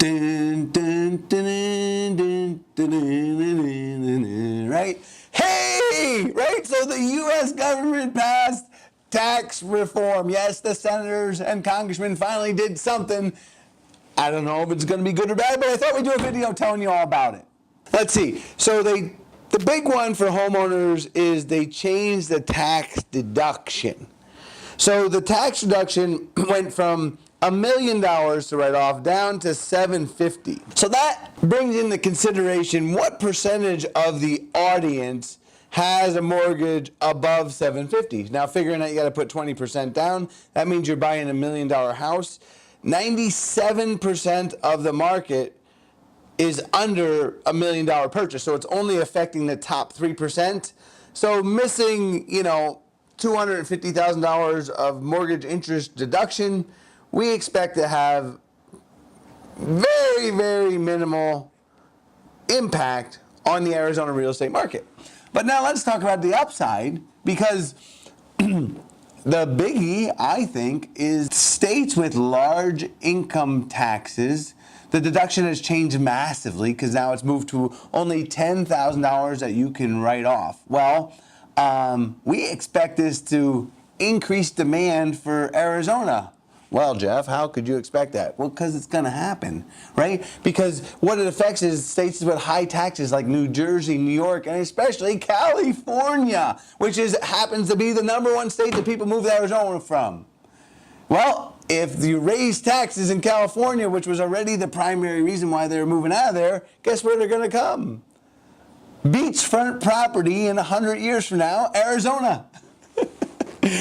Dun, dun, dun, dun, dun, dun, dun, right? Hey! Right? So the U.S. government passed tax reform. Yes, the senators and congressmen finally did something. I don't know if it's going to be good or bad, but I thought we'd do a video telling you all about it. Let's see. So the big one for homeowners is they changed the tax deduction. So the tax deduction went from $1 million to write off down to $750,000. So that brings into consideration what percentage of the audience has a mortgage above $750,000. Now figuring out you got to put 20% down, that means you're buying $1 million house. 97% of the market is under $1 million purchase, so it's only affecting the top 3%. So missing, $250,000 of mortgage interest deduction, we expect to have very, very minimal impact on the Arizona real estate market. But now let's talk about the upside, because the biggie, I think, is states with large income taxes. The deduction has changed massively because now it's moved to only $10,000 that you can write off. Well, we expect this to increase demand for Arizona. Well, Jeff, how could you expect that? Well, because it's going to happen, right? Because what it affects is states with high taxes like New Jersey, New York, and especially California, which happens to be the #1 state that people move to Arizona from. Well, if you raise taxes in California, which was already the primary reason why they were moving out of there, guess where they're going to come? Beachfront property in 100 years from now, Arizona.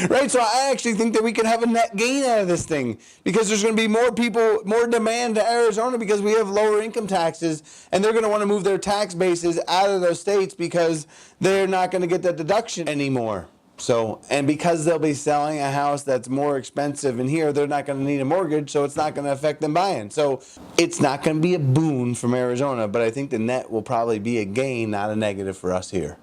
Right, so I actually think that we can have a net gain out of this thing, because there's going to be more people, more demand to Arizona because we have lower income taxes, and they're going to want to move their tax bases out of those states because they're not going to get that deduction anymore. So, and because they'll be selling a house that's more expensive in here, they're not going to need a mortgage, so it's not going to affect them buying. So it's not going to be a boon from Arizona, but I think the net will probably be a gain, not a negative for us here.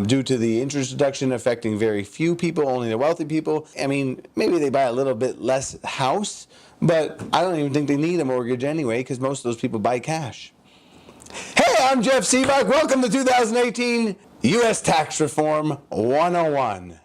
Due to the interest deduction affecting very few people, only the wealthy people. I mean, maybe they buy a little bit less house, but I don't even think they need a mortgage anyway because most of those people buy cash. Hey, I'm Jeff Sibbach. Welcome to 2018 U.S. Tax Reform 101.